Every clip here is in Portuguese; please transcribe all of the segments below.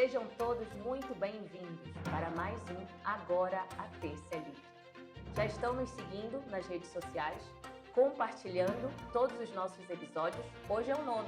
Sejam todos muito bem-vindos para mais um Agora a Terça é Livre. Já estão nos seguindo nas redes sociais, compartilhando todos os nossos episódios. Hoje é o 9º.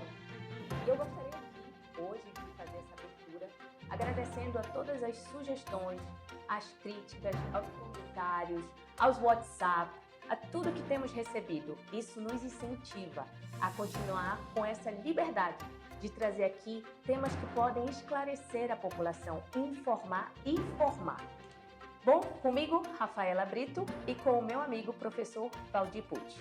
E eu gostaria aqui, hoje, de fazer essa abertura, agradecendo a todas as sugestões, as críticas, aos comentários, aos WhatsApp, a tudo que temos recebido. Isso nos incentiva a continuar com essa liberdade de trazer aqui temas que podem esclarecer a população, informar e formar. Bom, comigo, Rafaela Brito, e com o meu amigo, professor Valdir Pucci.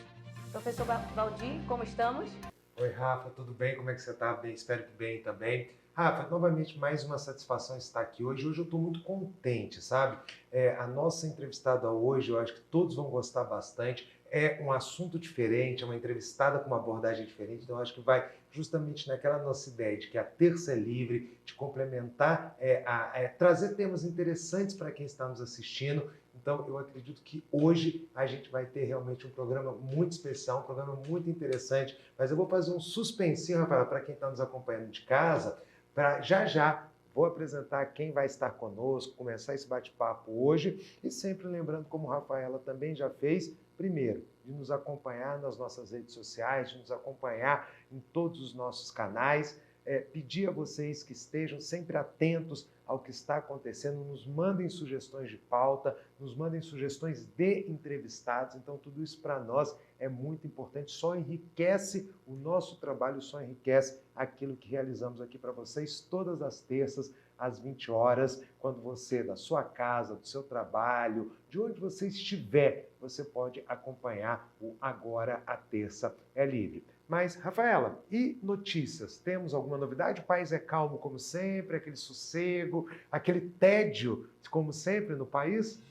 Professor Valdir, como estamos? Oi, Rafa, tudo bem? Como é que você está? Bem, espero que bem também. Rafa, novamente, mais uma satisfação estar aqui hoje. Hoje eu estou muito contente, sabe? A nossa entrevistada hoje, eu acho que todos vão gostar bastante. É um assunto diferente, é uma entrevistada com uma abordagem diferente, então eu acho que vai justamente naquela nossa ideia de que a terça é livre, de complementar, trazer temas interessantes para quem está nos assistindo. Então eu acredito que hoje a gente vai ter realmente um programa muito especial, um programa muito interessante, mas eu vou fazer um suspensinho, Rafaela, para quem está nos acompanhando de casa, para já vou apresentar quem vai estar conosco, começar esse bate-papo hoje e sempre lembrando, como a Rafaela também já fez, primeiro, de nos acompanhar nas nossas redes sociais, de nos acompanhar em todos os nossos canais, pedir a vocês que estejam sempre atentos ao que está acontecendo, nos mandem sugestões de pauta, nos mandem sugestões de entrevistados, então tudo isso para nós é muito importante, só enriquece o nosso trabalho, só enriquece aquilo que realizamos aqui para vocês todas as terças, às 20 horas, quando você, da sua casa, do seu trabalho, de onde você estiver, você pode acompanhar o Agora a Terça é Livre. Mas, Rafaela, e notícias? Temos alguma novidade? O país é calmo como sempre, aquele sossego, aquele tédio como sempre no país?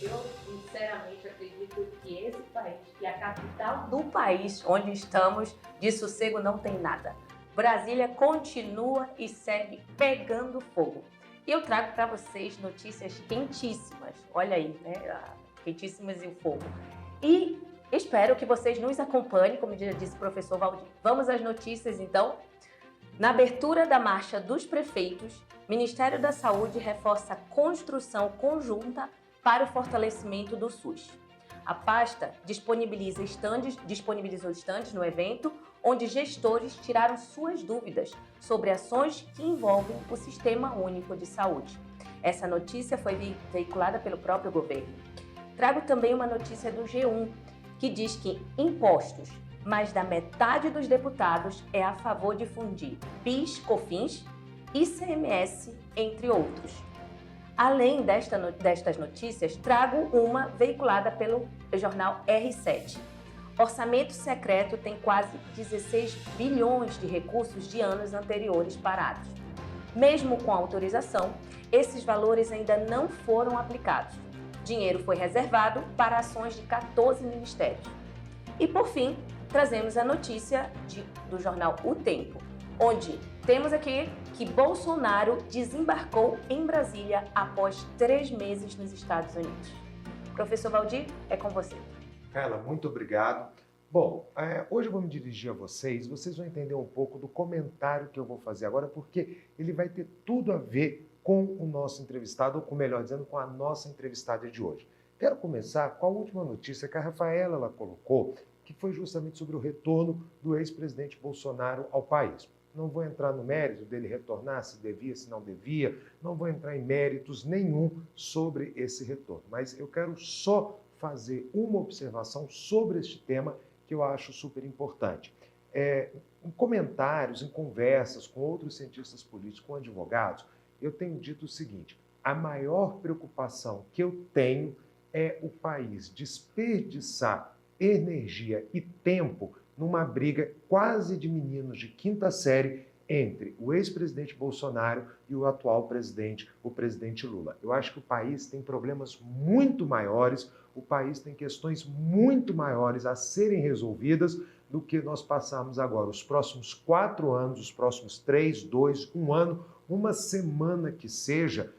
Eu, sinceramente, acredito que esse país, que é a capital do país onde estamos, de sossego não tem nada. Brasília continua e segue pegando fogo. E eu trago para vocês notícias quentíssimas, olha aí, né? Quentíssimas e o fogo. E espero que vocês nos acompanhem, como já disse o professor Valdir. Vamos às notícias, então. Na abertura da Marcha dos Prefeitos, o Ministério da Saúde reforça a construção conjunta para o fortalecimento do SUS. A pasta disponibilizou estandes no evento, onde gestores tiraram suas dúvidas sobre ações que envolvem o Sistema Único de Saúde. Essa notícia foi veiculada pelo próprio governo. Trago também uma notícia do G1, que diz que impostos, mais da metade dos deputados é a favor de fundir PIS, COFINS, ICMS, entre outros. Além destas notícias, trago uma veiculada pelo jornal R7. Orçamento secreto tem quase 16 bilhões de recursos de anos anteriores parados. Mesmo com a autorização, esses valores ainda não foram aplicados. Dinheiro foi reservado para ações de 14 ministérios. E, por fim, trazemos a notícia do jornal O Tempo, onde temos aqui que Bolsonaro desembarcou em Brasília após 3 meses nos Estados Unidos. Professor Valdir, é com você. Carla, muito obrigado. Bom, hoje eu vou me dirigir a vocês vão entender um pouco do comentário que eu vou fazer agora, porque ele vai ter tudo a ver com o nosso entrevistado, ou melhor dizendo, com a nossa entrevistada de hoje. Quero começar com a última notícia que a Rafaela ela colocou, que foi justamente sobre o retorno do ex-presidente Bolsonaro ao país. Não vou entrar no mérito dele retornar, se devia, se não devia, não vou entrar em méritos nenhum sobre esse retorno, mas eu quero só fazer uma observação sobre este tema que eu acho super importante. Em comentários, em conversas com outros cientistas políticos, com advogados, eu tenho dito o seguinte: a maior preocupação que eu tenho é o país desperdiçar energia e tempo numa briga quase de meninos de quinta série entre o ex-presidente Bolsonaro e o atual presidente, o presidente Lula. Eu acho que o país tem problemas muito maiores, o país tem questões muito maiores a serem resolvidas do que nós passamos agora. Os próximos 4 anos, os próximos 3, 2, 1 ano, uma semana que seja,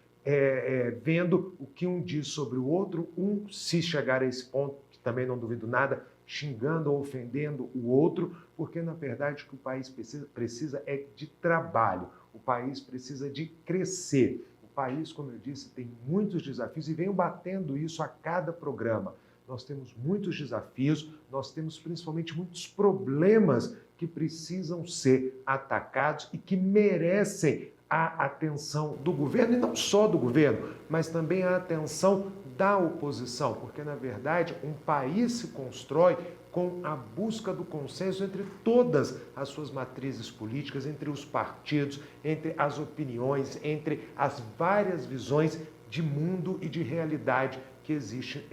vendo o que um diz sobre o outro, se chegar a esse ponto, que também não duvido nada, xingando ou ofendendo o outro, porque na verdade o que o país precisa é de trabalho. O país precisa de crescer. O país, como eu disse, tem muitos desafios e venho batendo isso a cada programa. Nós temos muitos desafios, nós temos principalmente muitos problemas que precisam ser atacados e que merecem a atenção do governo, e não só do governo, mas também a atenção da oposição, porque, na verdade, um país se constrói com a busca do consenso entre todas as suas matrizes políticas, entre os partidos, entre as opiniões, entre as várias visões de mundo e de realidade que existe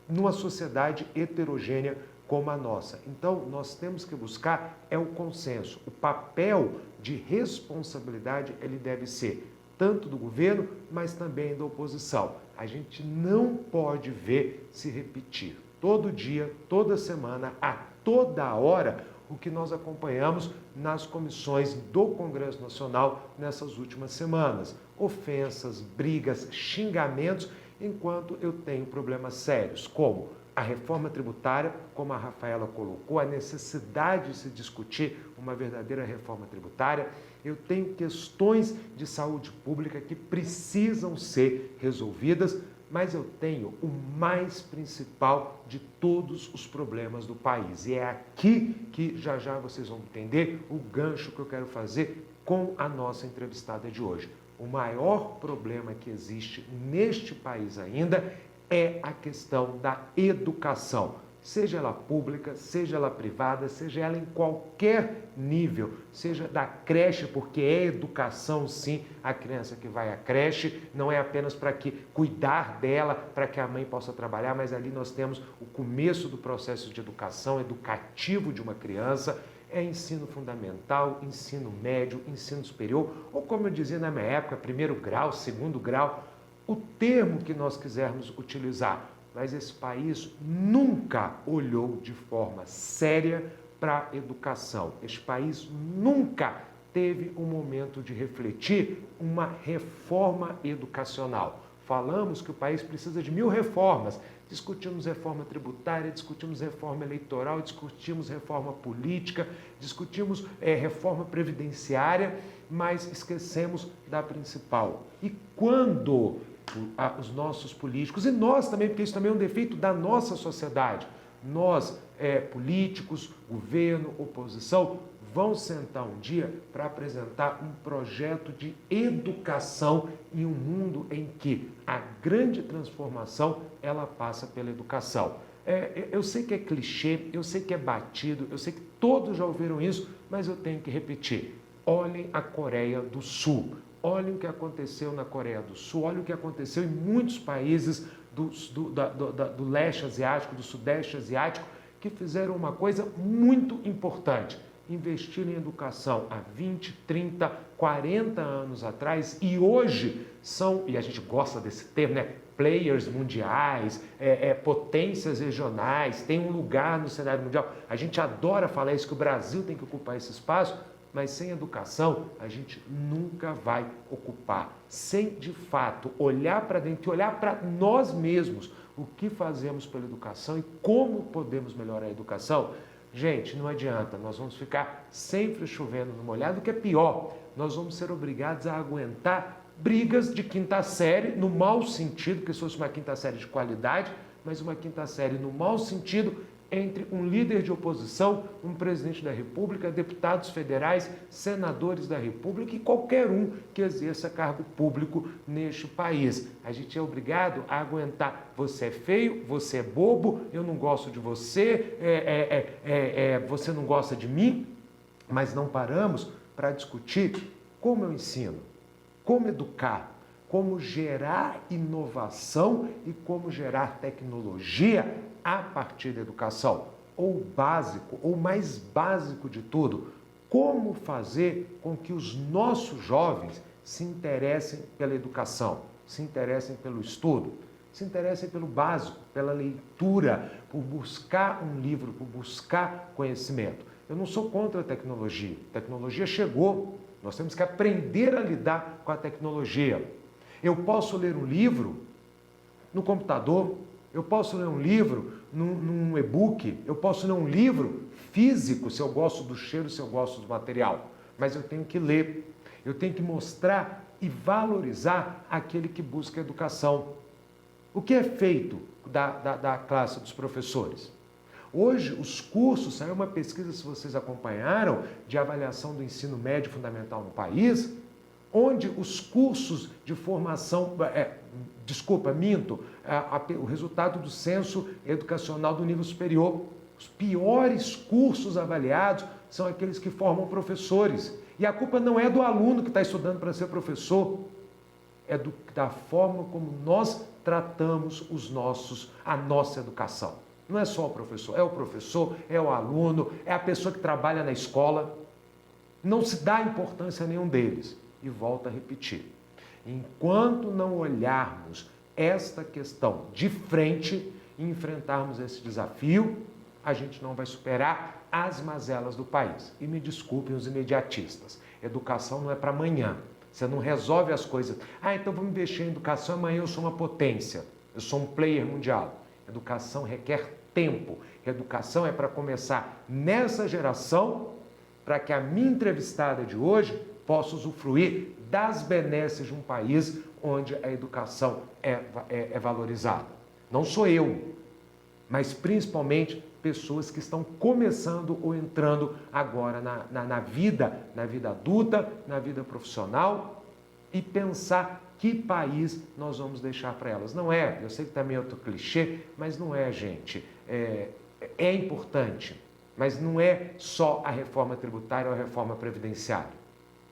numa sociedade heterogênea como a nossa. Então, nós temos que buscar o consenso. O papel de responsabilidade, ele deve ser tanto do governo, mas também da oposição. A gente não pode ver se repetir todo dia, toda semana, a toda hora, o que nós acompanhamos nas comissões do Congresso Nacional nessas últimas semanas. Ofensas, brigas, xingamentos, enquanto eu tenho problemas sérios, como a reforma tributária, como a Rafaela colocou, a necessidade de se discutir uma verdadeira reforma tributária. Eu tenho questões de saúde pública que precisam ser resolvidas, mas eu tenho o mais principal de todos os problemas do país. E é aqui que já já vocês vão entender o gancho que eu quero fazer com a nossa entrevistada de hoje. O maior problema que existe neste país ainda é a questão da educação, seja ela pública, seja ela privada, seja ela em qualquer nível, seja da creche, porque é educação sim, a criança que vai à creche, não é apenas para que cuidar dela, para que a mãe possa trabalhar, mas ali nós temos o começo do processo de educação, educativo de uma criança, é ensino fundamental, ensino médio, ensino superior, ou como eu dizia na minha época, primeiro grau, segundo grau, o termo que nós quisermos utilizar, mas esse país nunca olhou de forma séria para a educação. Este país nunca teve um momento de refletir uma reforma educacional. Falamos que o país precisa de 1000 reformas. Discutimos reforma tributária, discutimos reforma eleitoral, discutimos reforma política, discutimos reforma previdenciária, mas esquecemos da principal. E quando os nossos políticos, e nós também, porque isso também é um defeito da nossa sociedade, nós, políticos, governo, oposição, vão sentar um dia para apresentar um projeto de educação em um mundo em que a grande transformação, ela passa pela educação. Eu sei que é clichê, eu sei que é batido, eu sei que todos já ouviram isso, mas eu tenho que repetir. Olhem a Coreia do Sul. Olhem o que aconteceu na Coreia do Sul, olhem o que aconteceu em muitos países do leste asiático, do sudeste asiático, que fizeram uma coisa muito importante. Investiram em educação há 20, 30, 40 anos atrás e hoje são, e a gente gosta desse termo, né? Players mundiais, potências regionais, tem um lugar no cenário mundial. A gente adora falar isso, que o Brasil tem que ocupar esse espaço, mas sem educação a gente nunca vai ocupar. Sem, de fato, olhar para dentro e olhar para nós mesmos, o que fazemos pela educação e como podemos melhorar a educação, gente, não adianta, nós vamos ficar sempre chovendo no molhado, o que é pior, nós vamos ser obrigados a aguentar brigas de quinta série, no mau sentido, que se fosse uma quinta série de qualidade, mas uma quinta série no mau sentido, entre um líder de oposição, um presidente da República, deputados federais, senadores da República e qualquer um que exerça cargo público neste país. A gente é obrigado a aguentar. Você é feio, você é bobo, eu não gosto de você, você não gosta de mim, mas não paramos para discutir como eu ensino, como educar, como gerar inovação e como gerar tecnologia a partir da educação. Ou básico, ou mais básico de tudo, como fazer com que os nossos jovens se interessem pela educação, se interessem pelo estudo, se interessem pelo básico, pela leitura, por buscar um livro, por buscar conhecimento. Eu não sou contra a tecnologia. A tecnologia chegou, nós temos que aprender a lidar com a tecnologia. Eu posso ler um livro no computador, eu posso ler um livro num e-book, eu posso ler um livro físico, se eu gosto do cheiro, se eu gosto do material, mas eu tenho que ler. Eu tenho que mostrar e valorizar aquele que busca educação. O que é feito da classe dos professores? Hoje, os cursos, saiu uma pesquisa, se vocês acompanharam, de avaliação do ensino médio fundamental no país, onde os cursos de formação, o resultado do censo educacional do nível superior, os piores cursos avaliados são aqueles que formam professores. E a culpa não é do aluno que está estudando para ser professor, é da forma como nós tratamos a nossa educação. Não é só o professor, é o aluno, é a pessoa que trabalha na escola. Não se dá importância a nenhum deles. E volto a repetir, enquanto não olharmos esta questão de frente e enfrentarmos esse desafio, a gente não vai superar as mazelas do país. E me desculpem os imediatistas, educação não é para amanhã. Você não resolve as coisas. Então vamos investir em educação, amanhã eu sou uma potência, eu sou um player mundial. Educação requer tempo. Educação é para começar nessa geração, para que a minha entrevistada de hoje possa usufruir das benesses de um país onde a educação é valorizada. Não sou eu, mas principalmente pessoas que estão começando ou entrando agora na vida adulta, na vida profissional, e pensar que país nós vamos deixar para elas. Não é, eu sei que também é outro clichê, mas não é, gente. É importante, mas não é só a reforma tributária ou a reforma previdenciária.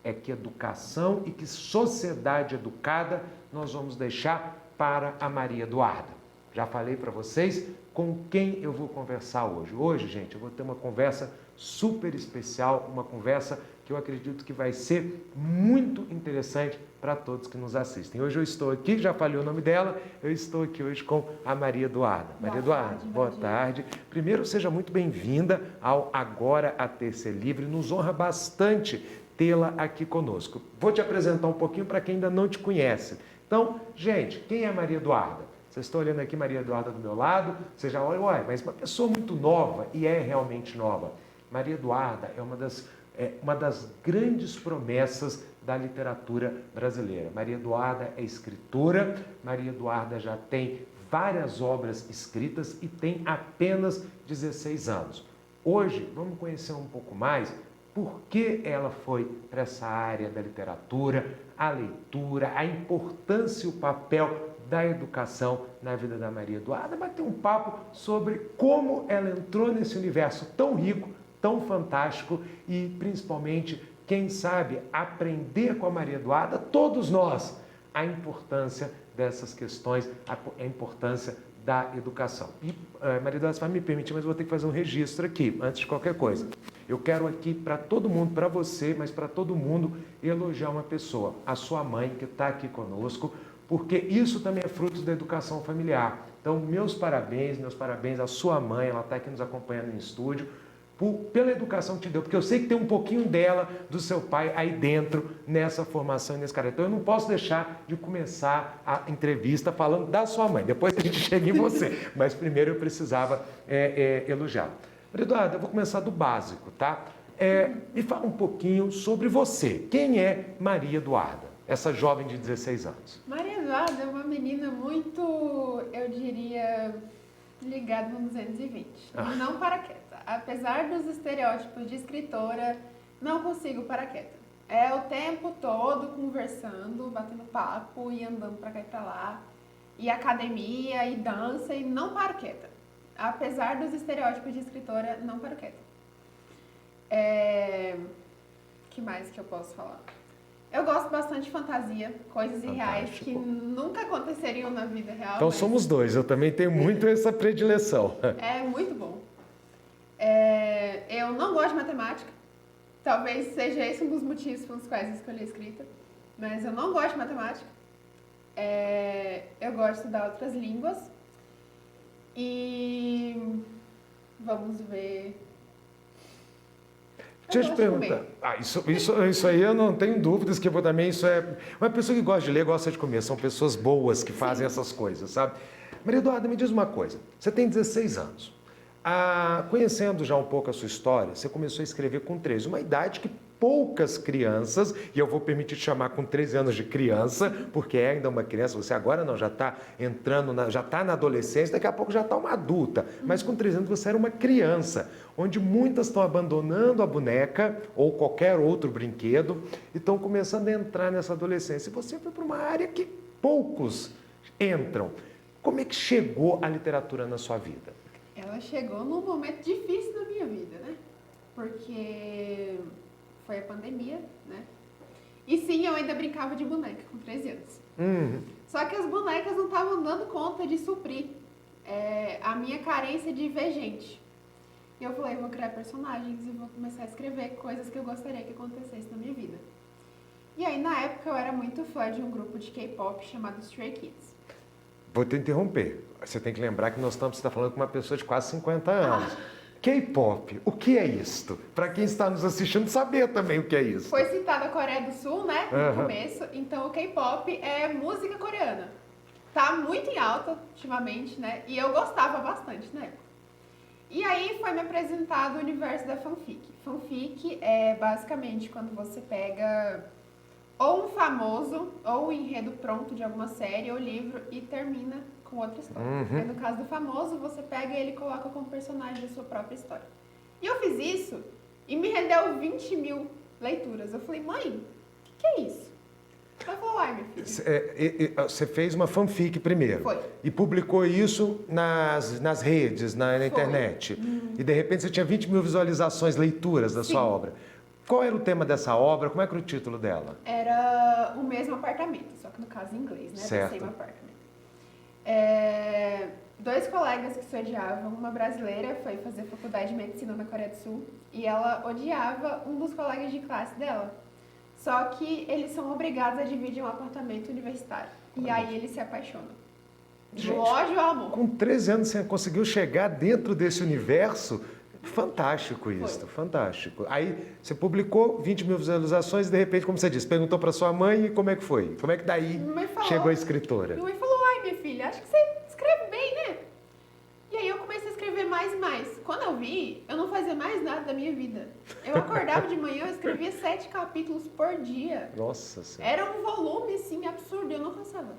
É que educação e que sociedade educada nós vamos deixar para a Maria Eduarda. Já falei para vocês com quem eu vou conversar hoje. Hoje, gente, eu vou ter uma conversa super especial, uma conversa que eu acredito que vai ser muito interessante para todos que nos assistem. Hoje eu estou aqui, já falei o nome dela, eu estou aqui hoje com a Maria Eduarda. Maria Eduarda, boa tarde. Primeiro, seja muito bem-vinda ao Agora a Terça é Livre. Nos honra bastante tê-la aqui conosco. Vou te apresentar um pouquinho para quem ainda não te conhece. Então, gente, quem é Maria Eduarda? Vocês estão olhando aqui Maria Eduarda do meu lado, você já olha, mas uma pessoa muito nova, e é realmente nova. Maria Eduarda é uma das grandes promessas da literatura brasileira. Maria Eduarda é escritora, Maria Eduarda já tem várias obras escritas e tem apenas 16 anos. Hoje, vamos conhecer um pouco mais por que ela foi para essa área da literatura, a leitura, a importância e o papel da educação na vida da Maria Eduarda, bater um papo sobre como ela entrou nesse universo tão rico, tão fantástico e, principalmente, quem sabe, aprender com a Maria Eduarda, todos nós, a importância dessas questões, a importância da educação. E, Maria Eduarda, você vai me permitir, mas eu vou ter que fazer um registro aqui, antes de qualquer coisa. Eu quero aqui para todo mundo, para você, mas para todo mundo, elogiar uma pessoa, a sua mãe, que está aqui conosco, porque isso também é fruto da educação familiar. Então, meus parabéns à sua mãe, ela está aqui nos acompanhando em estúdio, pela educação que te deu, porque eu sei que tem um pouquinho dela, do seu pai, aí dentro, nessa formação e nesse cara. Então, eu não posso deixar de começar a entrevista falando da sua mãe, depois a gente chega em você, mas primeiro eu precisava elogiar. Maria Eduarda, eu vou começar do básico, tá? Me fala um pouquinho sobre você. Quem é Maria Eduarda, essa jovem de 16 anos? Maria Eduarda é uma menina muito, eu diria, ligada no 220. Não para quieta. Apesar dos estereótipos de escritora, não consigo parar quieta. É o tempo todo conversando, batendo papo e andando para cá e para lá. E academia, e dança, e não paro quieta. Apesar dos estereótipos de escritora, não paro quieta. Que mais que eu posso falar? Eu gosto bastante de fantasia, coisas irreais que nunca aconteceriam na vida real. Então somos dois, eu também tenho muito essa predileção. É muito bom. Eu não gosto de matemática, talvez seja esse um dos motivos pelos quais eu escolhi a escrita, mas eu não gosto de matemática. Eu gosto de estudar outras línguas e vamos ver. Deixa eu te perguntar. Isso aí eu não tenho dúvidas que eu vou também. Isso é uma pessoa que gosta de ler, gosta de comer. São pessoas boas que fazem essas coisas, sabe? Maria Eduarda, me diz uma coisa. Você tem 16 anos. Conhecendo já um pouco a sua história, você começou a escrever com 13, uma idade que poucas crianças, e eu vou permitir te chamar com 13 anos de criança, porque é ainda uma criança, você agora não, já está entrando, já está na adolescência, daqui a pouco já está uma adulta, mas com 13 anos você era uma criança, onde muitas estão abandonando a boneca ou qualquer outro brinquedo e estão começando a entrar nessa adolescência. E você foi para uma área que poucos entram. Como é que chegou a literatura na sua vida? Ela chegou num momento difícil da minha vida, né? Porque foi a pandemia, né? E sim, eu ainda brincava de boneca com 13 anos. Só que as bonecas não estavam dando conta de suprir a minha carência de ver gente. E eu falei, vou criar personagens e vou começar a escrever coisas que eu gostaria que acontecesse na minha vida. E aí, na época, eu era muito fã de um grupo de K-pop chamado Stray Kids. Vou te interromper. Você tem que lembrar que você está falando com uma pessoa de quase 50 anos. K-pop, o que é isto? Para quem está nos assistindo saber também o que é isso. Foi citada a Coreia do Sul, né, no começo. Então, o K-pop é música coreana. Tá muito em alta ultimamente, né? E eu gostava bastante na época. E aí foi me apresentado o universo da fanfic. Fanfic é basicamente quando você pega ou um famoso, ou o enredo pronto de alguma série ou livro e termina com outra história. No caso do famoso, você pega ele e coloca como personagem da sua própria história. E eu fiz isso e me rendeu 20 mil leituras. Eu falei, mãe, o que é isso? Ela falou, ai, minha filha. Você fez uma fanfic primeiro. Foi. E publicou isso nas redes, na internet. E de repente você tinha 20 mil visualizações, leituras da sua obra. Qual era o tema dessa obra? Como é que era o título dela? Era O Mesmo Apartamento, só que no caso em inglês, né? Certo. The Same Apartment. Dois colegas que se odiavam, uma brasileira foi fazer faculdade de medicina na Coreia do Sul e ela odiava um dos colegas de classe dela. Só que eles são obrigados a dividir um apartamento universitário. E aí eles se apaixonam. Do ódio ao amor. Com 13 anos você conseguiu chegar dentro desse universo? Fantástico isso, fantástico. Aí você publicou 20 mil visualizações e de repente, como você disse, perguntou para sua mãe e como é que foi? Como é que daí chegou a escritora? Minha mãe falou, ai minha filha, acho que você escreve bem, né? E aí eu comecei a escrever mais e mais. Quando eu vi, eu não fazia mais nada da minha vida. Eu acordava de manhã, eu escrevia 7 capítulos por dia. Nossa Senhora. Era um volume, assim, absurdo, eu não cansava.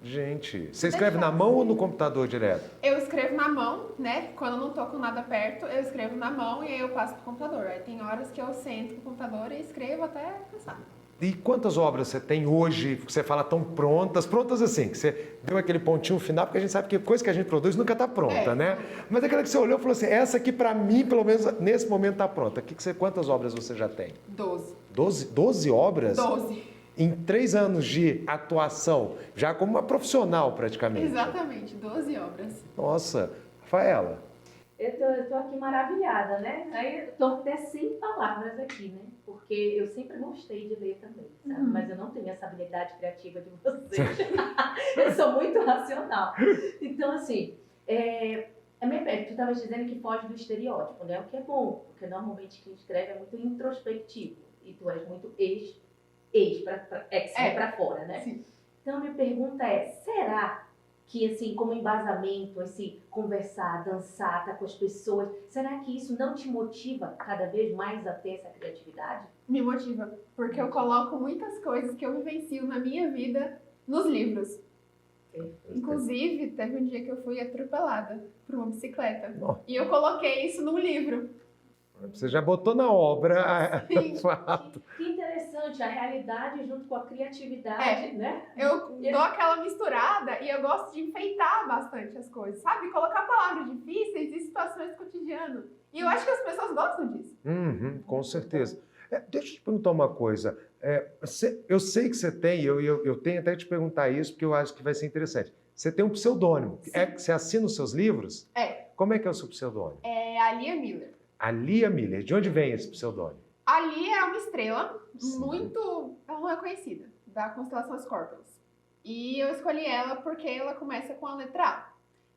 Gente, você escreve na mão ou no computador direto? Eu escrevo na mão, né? Quando eu não tô com nada perto, eu escrevo na mão e aí eu passo pro computador. Aí tem horas que eu sento com o computador e escrevo até cansar. E quantas obras você tem hoje, que você fala tão prontas? Prontas assim, que você deu aquele pontinho final, porque a gente sabe que coisa que a gente produz nunca está pronta, né? Mas aquela que você olhou e falou assim, essa aqui para mim, pelo menos nesse momento, está pronta. Quantas obras você já tem? 12. 12 obras? 12. Em 3 anos de atuação, já como uma profissional praticamente. Exatamente, 12 obras. Nossa, Rafaela. Eu tô aqui maravilhada, né? Aí eu tô até sem palavras aqui, né? Porque eu sempre gostei de ler também, sabe? Mas eu não tenho essa habilidade criativa de vocês. Eu sou muito racional. Então, assim, tu estavas dizendo que foge do estereótipo, né? O que é bom, porque normalmente quem escreve é muito introspectivo e tu és muito pra fora, né? Sim. Então, a minha pergunta é, será que, assim, como embasamento, esse conversar, dançar, estar com as pessoas, será que isso não te motiva cada vez mais a ter essa criatividade? Me motiva, porque eu coloco muitas coisas que eu vivencio na minha vida nos livros. Inclusive, teve um dia que eu fui atropelada por uma bicicleta. E eu coloquei isso num livro. Você já botou na obra Sim. o fato. Que interessante, a realidade junto com a criatividade, né? Eu dou aquela misturada e eu gosto de enfeitar bastante as coisas, sabe? Colocar palavras difíceis e situações do cotidiano. E eu acho que as pessoas gostam disso. Com certeza. Deixa eu te perguntar uma coisa. Eu sei que você tem, eu tenho até que te perguntar isso, porque eu acho que vai ser interessante. Você tem um pseudônimo. Você assina os seus livros? Como é que é o seu pseudônimo? É a Lia Miller. A Lia Miller. De onde vem esse pseudônimo? A Lia é uma estrela ela não é conhecida, da constelação Scorpius. E eu escolhi ela porque ela começa com a letra A.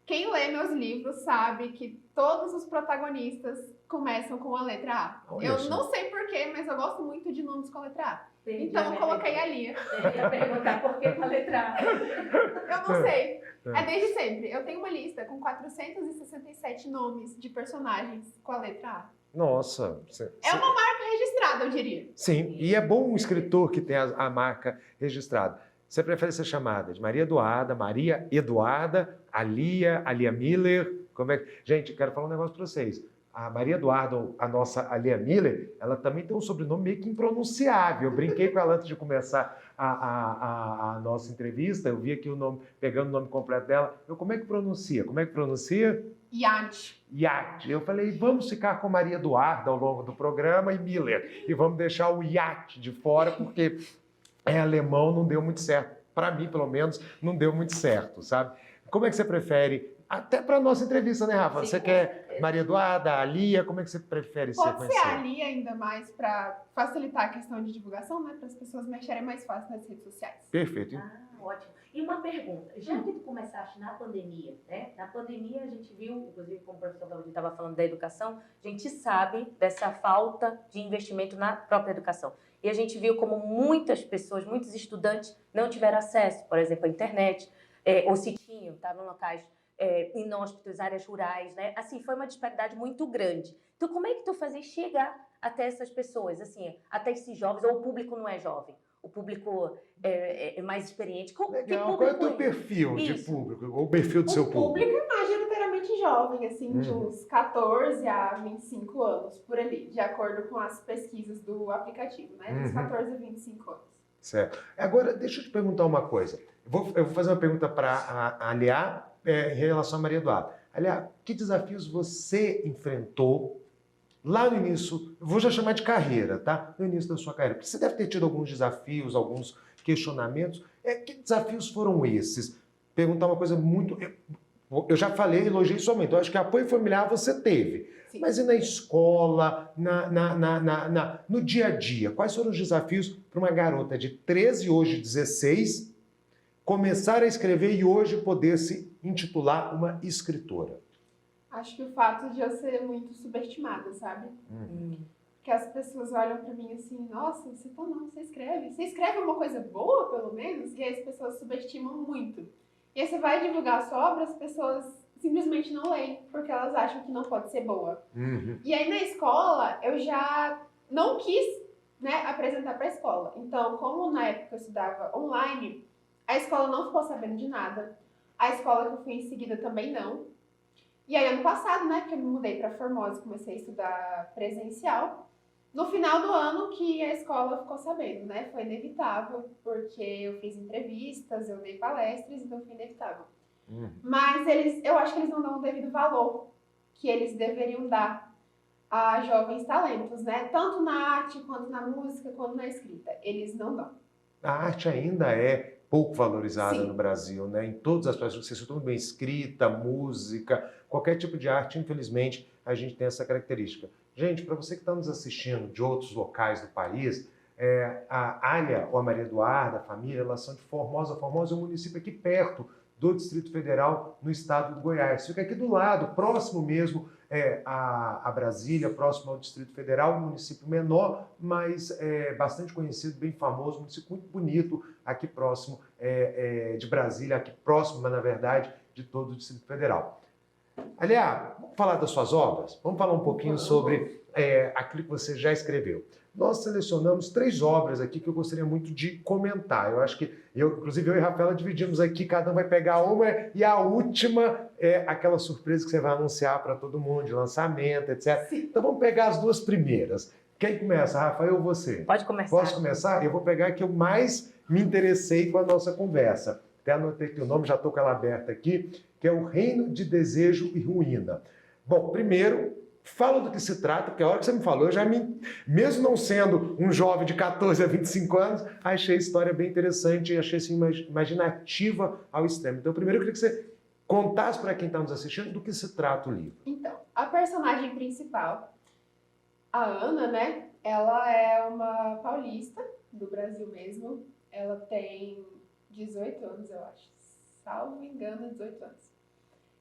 Quem lê meus livros sabe que todos os protagonistas começam com a letra A. Eu não sei porquê, mas eu gosto muito de nomes com a letra A. Então eu coloquei a Lia. Eu ia perguntar por que com a letra A. Eu não sei. É desde sempre. Eu tenho uma lista com 467 nomes de personagens com a letra A. Nossa. É uma marca registrada, eu diria. Sim, e é bom um escritor que tem a marca registrada. Você prefere ser chamada de Maria Eduarda, Alia Miller? Como é que... Gente, quero falar um negócio para vocês. A Maria Eduarda, a nossa Alia Miller, ela também tem um sobrenome meio que impronunciável. Eu brinquei com ela antes de começar a nossa entrevista. Eu vi aqui o nome, pegando o nome completo dela. Como é que pronuncia? Como é que pronuncia? Yacht. Eu falei, vamos ficar com Maria Eduarda ao longo do programa e Miller. E vamos deixar o Yacht de fora, porque alemão, não deu muito certo. Para mim, pelo menos, não deu muito certo, sabe? Como é que você prefere? Até para a nossa entrevista, né, Rafa? Sim, você quer Maria Eduarda, Alia? Como é que você prefere ser Pode conhecida? ser a Alia ainda mais para facilitar a questão de divulgação, né? Para as pessoas mexerem mais fácil nas redes sociais. Perfeito. Ótimo. E uma pergunta, já que tu começaste na pandemia, né? Na pandemia a gente viu, inclusive como o professor Valdir estava falando da educação, a gente sabe dessa falta de investimento na própria educação. E a gente viu como muitas pessoas, muitos estudantes não tiveram acesso, por exemplo, à internet, ou se tinham, estavam em locais inóspitos, áreas rurais, né? Assim, foi uma disparidade muito grande. Então, como é que tu fazes chegar até essas pessoas, assim, até esses jovens, ou o público não é jovem? O público é mais experiente. Legal. Qual é o teu perfil de público? Ou o perfil do seu público? O público é majoritariamente jovem, assim, de uns 14 a 25 anos, por ali, de acordo com as pesquisas do aplicativo, né? Dos 14 a 25 anos. Certo. Agora, deixa eu te perguntar uma coisa. Eu vou fazer uma pergunta para a Alia em relação a Maria Eduarda. Alia, que desafios você enfrentou lá no início, eu vou já chamar de carreira, tá? No início da sua carreira. Porque você deve ter tido alguns desafios, alguns questionamentos. Que desafios foram esses? Perguntar uma coisa muito... Eu já falei, elogiei somente. Eu acho que apoio familiar você teve. Sim. Mas e na escola, no dia a dia? Quais foram os desafios para uma garota de 13, hoje 16, começar a escrever e hoje poder se intitular uma escritora? Acho que o fato de eu ser muito subestimada, sabe? Que as pessoas olham pra mim assim, nossa, você escreve. Você escreve uma coisa boa, pelo menos? E aí as pessoas subestimam muito. E aí você vai divulgar a sua obra, as pessoas simplesmente não leem, porque elas acham que não pode ser boa. E aí na escola, eu já não quis, né, apresentar pra escola. Então, como na época eu estudava online, a escola não ficou sabendo de nada. A escola que eu fui em seguida também não. E aí, ano passado, né, que eu me mudei para Formosa e comecei a estudar presencial, no final do ano que a escola ficou sabendo, né, foi inevitável, porque eu fiz entrevistas, eu dei palestras, então foi inevitável. Mas eu acho que eles não dão o devido valor que eles deveriam dar a jovens talentos, né, tanto na arte, quanto na música, quanto na escrita. Eles não dão. A arte ainda é pouco valorizada. Sim. No Brasil, né? Em todas as partes, você tudo bem, escrita, música, qualquer tipo de arte, infelizmente, a gente tem essa característica. Gente, para você que está nos assistindo de outros locais do país, a Alia ou a Maria Eduarda, a família, elas são de Formosa. Formosa é um município aqui perto do Distrito Federal, no estado do Goiás. Fica aqui do lado, próximo mesmo a Brasília, próximo ao Distrito Federal, um município menor, mas bastante conhecido, bem famoso, um município muito bonito, aqui próximo de Brasília, aqui próximo, mas na verdade, de todo o Distrito Federal. Aliás, vamos falar das suas obras? Vamos falar um pouquinho sobre aquilo que você já escreveu. Nós selecionamos 3 obras aqui que eu gostaria muito de comentar. Eu acho que, inclusive eu e a Rafaela dividimos aqui, cada um vai pegar uma, e a última é aquela surpresa que você vai anunciar para todo mundo, de lançamento, etc. Sim. Então vamos pegar as 2 primeiras. Quem começa, Rafael ou você? Pode começar. Posso começar? Eu vou pegar a que eu mais me interessei com a nossa conversa. Até anotei que o nome, já estou com ela aberta aqui, que é O Reino de Desejo e Ruína. Bom, primeiro, fala do que se trata, porque a hora que você me falou, mesmo não sendo um jovem de 14 a 25 anos, achei a história bem interessante e achei assim, imaginativa ao extremo. Então, primeiro eu queria que você contasse para quem está nos assistindo do que se trata o livro. Então, a personagem principal, a Ana, né? Ela é uma paulista, do Brasil mesmo. Ela tem 18 anos, eu acho. Salvo engano, 18 anos.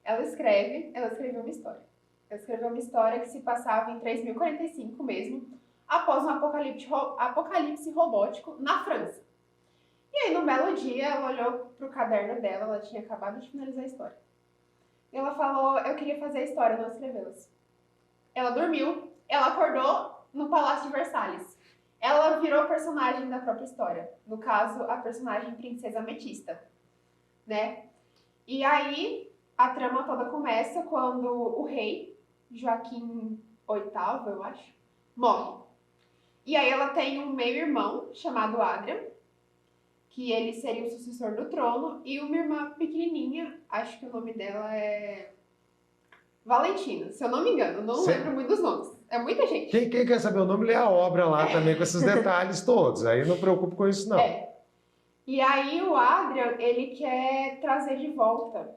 Ela escreveu uma história. Ela escreveu uma história que se passava em 3045 mesmo, após um apocalipse robótico na França. E aí, num belo dia, ela olhou pro caderno dela, ela tinha acabado de finalizar a história. E ela falou, eu queria fazer a história, não escrevê-las. Ela dormiu, ela acordou no Palácio de Versalhes. Ela virou personagem da própria história. No caso, a personagem Princesa Ametista, né? E aí, a trama toda começa quando o rei, Joaquim VIII, eu acho, morre. E aí ela tem um meio-irmão chamado Adrian, que ele seria o sucessor do trono, e uma irmã pequenininha, acho que o nome dela é Valentina, se eu não me engano, não lembro muito dos nomes. É muita gente. Quem quer saber o nome, lê a obra lá também, com esses detalhes todos. Aí não preocupo com isso, não. E aí o Adrian, ele quer trazer de volta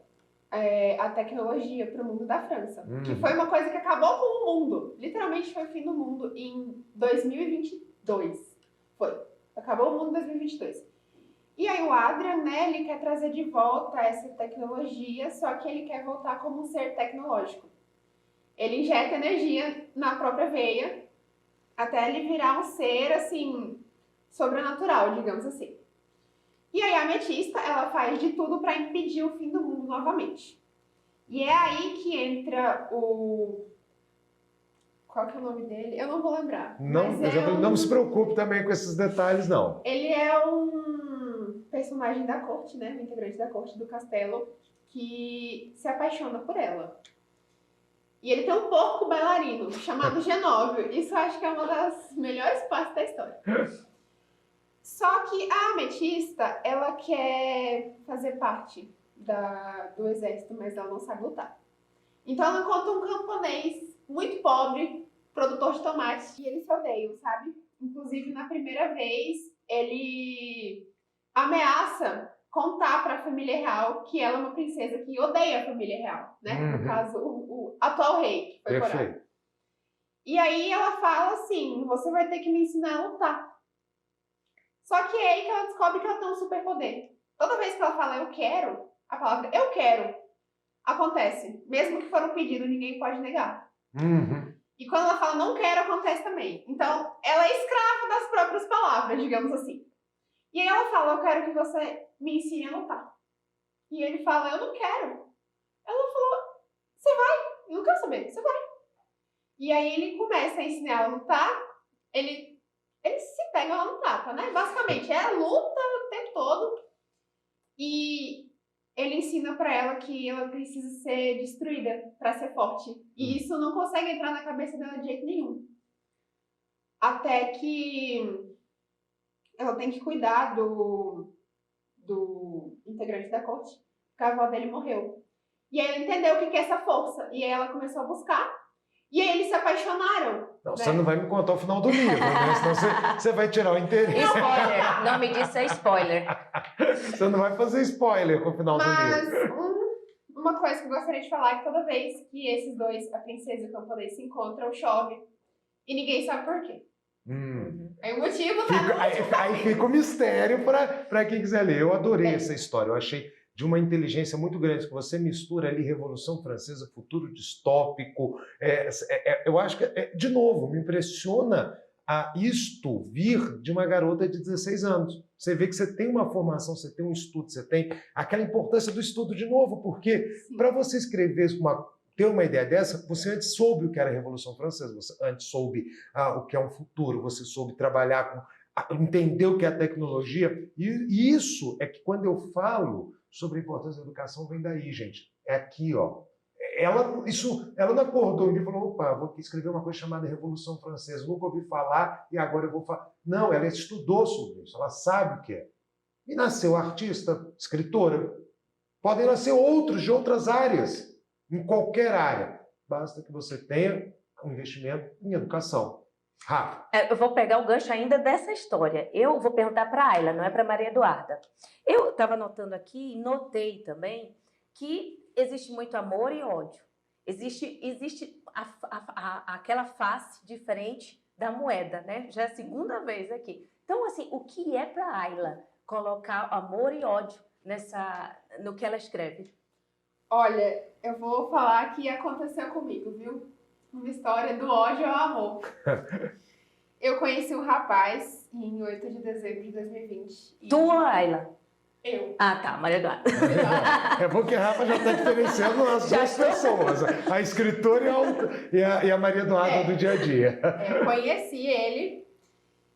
a tecnologia para o mundo da França. Que foi uma coisa que acabou com o mundo. Literalmente foi o fim do mundo em 2022. Foi. Acabou o mundo em 2022. E aí o Adrian, né, ele quer trazer de volta essa tecnologia, só que ele quer voltar como um ser tecnológico. Ele injeta energia na própria veia até ele virar um ser, assim, sobrenatural, digamos assim. E aí a Ametista, ela faz de tudo para impedir o fim do mundo novamente. E é aí que entra o... Qual que é o nome dele? Eu não vou lembrar. Não se preocupe também com esses detalhes, não. Ele é um personagem da corte, né? Um integrante da corte do castelo que se apaixona por ela. E ele tem um porco bailarino chamado Genóvio. Isso eu acho que é uma das melhores partes da história. Só que a Ametista, ela quer fazer parte do exército, mas ela não sabe lutar. Então ela encontra um camponês muito pobre, produtor de tomates, e eles se odeiam, sabe? Inclusive, na primeira vez, ele ameaça contar para a família real que ela é uma princesa que odeia a família real, né? No caso, o atual rei, que foi coroado. E aí ela fala assim, você vai ter que me ensinar a lutar. Só que é aí que ela descobre que ela tem um superpoder. Toda vez que ela fala eu quero, a palavra eu quero acontece. Mesmo que for um pedido, ninguém pode negar. E quando ela fala não quero, acontece também. Então, ela é escrava das próprias palavras, digamos assim. E aí ela fala, eu quero que você me ensine a lutar. E ele fala, eu não quero. Ela falou, você vai. Eu não quero saber, você vai. E aí ele começa a ensinar ela a lutar. Ele se pega lá no tapa, né? Basicamente, é a luta o tempo todo. E ele ensina pra ela que ela precisa ser destruída pra ser forte. E isso não consegue entrar na cabeça dela de jeito nenhum. Até que ela tem que cuidar do integrante da corte, porque a avó dele morreu. E aí ela entendeu o que é essa força. E aí ela começou a buscar. E aí eles se apaixonaram. Não, né? Você não vai me contar o final do livro, né? Senão você vai tirar o interesse. Spoiler. O nome disso é spoiler. Você não vai fazer spoiler com o final do livro. Mas uma coisa que eu gostaria de falar é que toda vez que esses dois, a princesa e o camponês, se encontram, chove. E ninguém sabe por quê. Aí o motivo tá Aí fica o mistério para quem quiser ler. Eu adorei essa história. Eu achei de uma inteligência muito grande, que você mistura ali Revolução Francesa, futuro distópico. Eu acho que, de novo, me impressiona isto vir de uma garota de 16 anos. Você vê que você tem uma formação, você tem um estudo, você tem aquela importância do estudo de novo, porque para você escrever ter uma ideia dessa, você antes soube o que era a Revolução Francesa, você antes soube o que é um futuro, você soube trabalhar entender o que é a tecnologia, e isso é que quando eu falo sobre a importância da educação, vem daí, gente. É aqui, ó. Ela não acordou um dia e falou, opa, vou escrever uma coisa chamada Revolução Francesa, nunca ouvi falar e agora eu vou falar. Não, ela estudou sobre isso, ela sabe o que é. E nasceu artista, escritora. Podem nascer outros de outras áreas, em qualquer área. Basta que você tenha um investimento em educação. Rápido. Eu vou pegar o gancho ainda dessa história. Eu vou perguntar para a Ayla, não é para Maria Eduarda. Eu estava anotando aqui e notei também que existe muito amor e ódio. Existe aquela face diferente da moeda, né? Já é a segunda vez aqui. Então, assim, o que é para a Ayla colocar amor e ódio no que ela escreve? Olha, eu vou falar que aconteceu comigo, viu? Uma história do ódio ao amor. Eu conheci um rapaz em 8 de dezembro de 2020. Tu, Ayla? Eu. Ah, tá, Maria Eduarda. É bom que a Rafa já está diferenciando as duas pessoas, a escritora e a Maria Eduarda do dia a dia. Eu conheci ele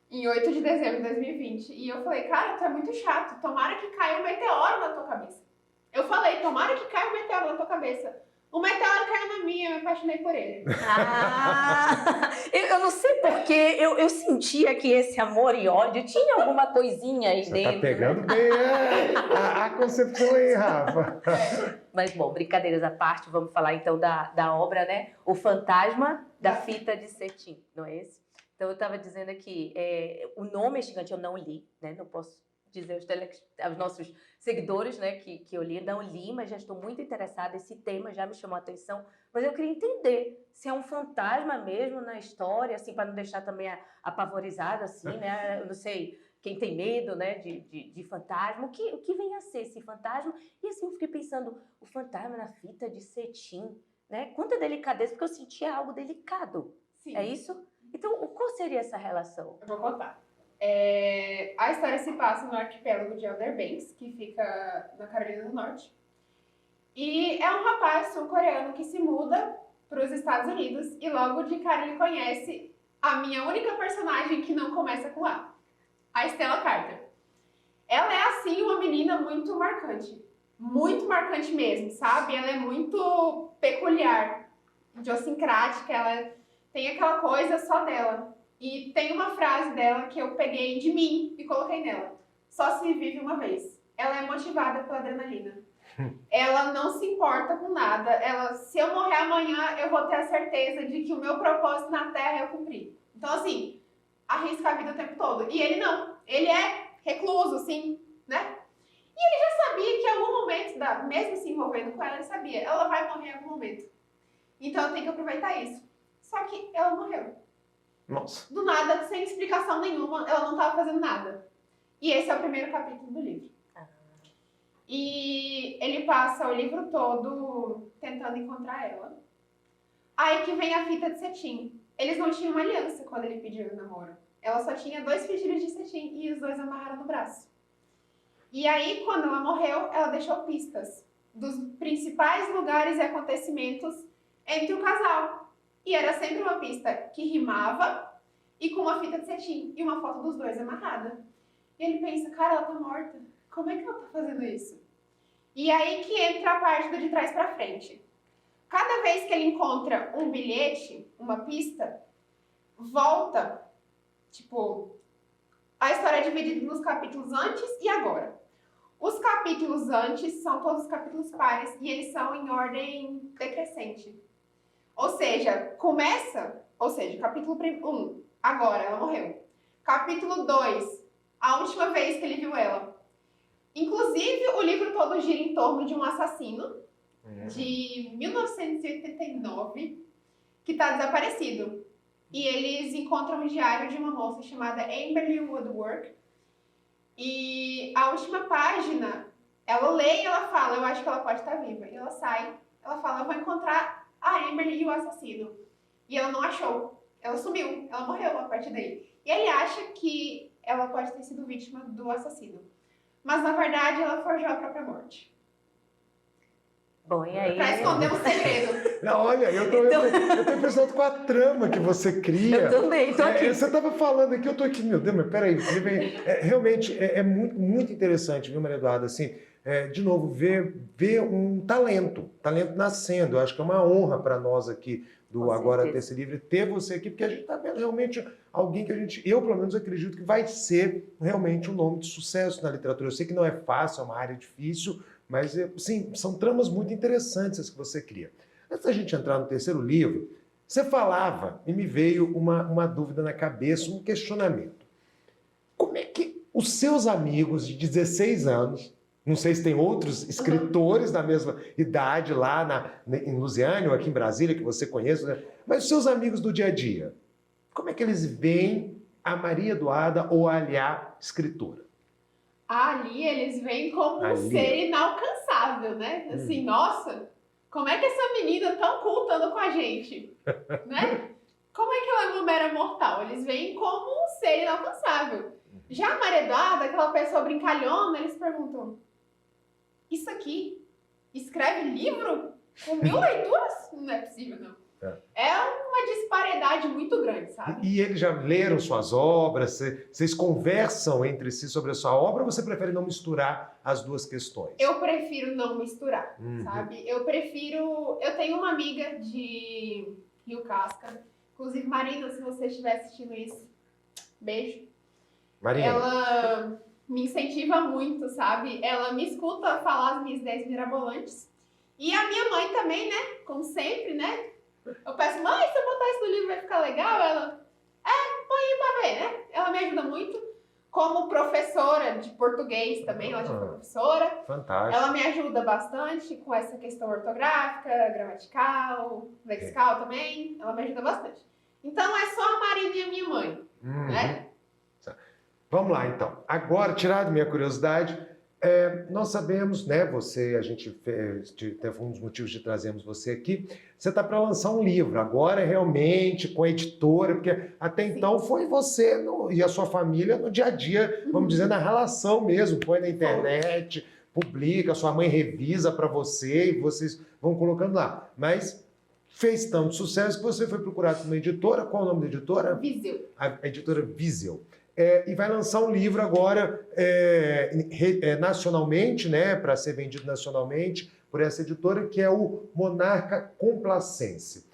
em 8 de dezembro de 2020 e eu falei, cara, tu é muito chato, tomara que caia um meteoro na tua cabeça. Eu falei, tomara que caia um meteoro na tua cabeça. O meteoro caiu na minha, eu me apaixonei por ele. Eu não sei porque eu sentia que esse amor e ódio tinha alguma coisinha aí Você dentro. tá pegando bem a concepção aí, Rafa. Mas, bom, brincadeiras à parte, vamos falar então da obra, né? O Fantasma da Fita de Cetim, não é esse? Então, eu estava dizendo aqui, o nome é gigante, eu não li, né? Não posso dizer aos nossos seguidores, né, que eu li, não li, mas já estou muito interessada, esse tema já me chamou a atenção, mas eu queria entender se é um fantasma mesmo na história, assim, para não deixar também apavorizada, assim, né, eu não sei, quem tem medo, né, de fantasma, o que vem a ser esse fantasma? E assim, eu fiquei pensando, o fantasma na fita de cetim, né, quanta delicadeza, porque eu sentia algo delicado, Sim. é isso? Então, qual seria essa relação? Eu vou contar. A história se passa no arquipélago de Outer Banks, que fica na Carolina do Norte. E é um rapaz sul-coreano que se muda para os Estados Unidos e logo de cara ele conhece a minha única personagem que não começa com a Stella Carter. Ela é, assim, uma menina muito marcante mesmo, sabe? Ela é muito peculiar, idiosincrática, ela tem aquela coisa só dela. E tem uma frase dela que eu peguei de mim e coloquei nela. Só se vive uma vez. Ela é motivada pela adrenalina. Ela não se importa com nada. Se eu morrer amanhã, eu vou ter a certeza de que o meu propósito na Terra eu cumpri. Então, assim, arrisca a vida o tempo todo. E ele não. Ele é recluso, assim, né? E ele já sabia que em algum momento, mesmo se envolvendo com ela, ele sabia. Ela vai morrer em algum momento. Então, eu tenho que aproveitar isso. Só que ela morreu. Nossa. Do nada, sem explicação nenhuma, ela não estava fazendo nada. E esse é o primeiro capítulo do livro. E ele passa o livro todo tentando encontrar ela. Aí que vem a fita de cetim. Eles não tinham uma aliança quando ele pediu o namoro. Ela só tinha 2 fitilhos de cetim e os 2 amarraram no braço. E aí, quando ela morreu, ela deixou pistas dos principais lugares e acontecimentos entre o casal. E era sempre uma pista que rimava e com uma fita de cetim e uma foto dos 2 amarrada. E ele pensa, cara, ela tá morta. Como é que ela tá fazendo isso? E aí que entra a parte do de trás pra frente. Cada vez que ele encontra um bilhete, uma pista, volta, tipo, a história é dividida nos capítulos antes e agora. Os capítulos antes são todos os capítulos pares e eles são em ordem decrescente. Ou seja, capítulo 1, agora, ela morreu. Capítulo 2, a última vez que ele viu ela. Inclusive, o livro todo gira em torno de um assassino de 1989 que está desaparecido. E eles encontram um diário de uma moça chamada Amberly Woodworth. E a última página, ela lê e ela fala, eu acho que ela pode estar viva. E ela sai, ela fala, eu vou encontrar a Amberly e o assassino. E ela não achou. Ela sumiu. Ela morreu a partir daí. E ele acha que ela pode ter sido vítima do assassino. Mas, na verdade, ela forjou a própria morte. Bom, e aí? Pra esconder um segredo. Não, olha, eu tô impressionado com a trama que você cria. Eu também, tô aqui. Você estava falando aqui, eu tô aqui, meu Deus, mas peraí. Realmente é muito, muito interessante, viu, Maria Eduarda? Assim, de novo, ver um talento nascendo. Eu acho que é uma honra para nós aqui do Agora Desse Livro ter você aqui, porque a gente está vendo realmente alguém que eu pelo menos acredito que vai ser realmente um nome de sucesso na literatura. Eu sei que não é fácil, é uma área difícil, mas sim, são tramas muito interessantes as que você cria. Antes da gente entrar no terceiro livro, você falava, e me veio uma dúvida na cabeça, um questionamento. Como é que os seus amigos de 16 anos, não sei se tem outros escritores da mesma idade lá em Lusiânia ou aqui em Brasília, que você conhece, né? Mas os seus amigos do dia a dia, como é que eles veem a Maria Eduarda ou a Aliá escritora? Ali eles veem como um ser inalcançável, né? Assim, nossa, como é que essa menina tão culta anda com a gente? Né? como é que ela é uma mera mortal? Eles veem como um ser inalcançável. Já a Maria Eduarda, aquela pessoa brincalhona, eles perguntam, isso aqui escreve livro com 1000 leituras? Não é possível, não. É uma disparidade muito grande, sabe? E eles já leram suas obras? Vocês conversam entre si sobre a sua obra ou você prefere não misturar as duas questões? Eu prefiro não misturar, sabe? Eu tenho uma amiga de Rio Casca, inclusive, Marina, se você estiver assistindo isso, beijo. Marina. Ela me incentiva muito, sabe? Ela me escuta falar as minhas ideias mirabolantes. E a minha mãe também, né? Como sempre, né? Eu peço, mãe, se eu botar isso no livro vai ficar legal? Ela, põe aí pra ver, né? Ela me ajuda muito. Como professora de português também, ela já foi professora. Fantástico. Ela me ajuda bastante com essa questão ortográfica, gramatical, lexical também. Ela me ajuda bastante. Então é só a Marina e a minha mãe, né? Vamos lá, então. Agora, tirado minha curiosidade, nós sabemos, né, a gente teve um dos motivos de trazermos você aqui, você está para lançar um livro, agora realmente com a editora, porque até então foi você e a sua família no dia a dia, vamos dizer, na relação mesmo, põe na internet, publica, sua mãe revisa para você e vocês vão colocando lá. Mas fez tanto sucesso que você foi procurado por uma editora, qual é o nome da editora? Viseu. A editora Viseu. E vai lançar um livro agora nacionalmente, né, para ser vendido nacionalmente por essa editora, que é o Monarca Complacense.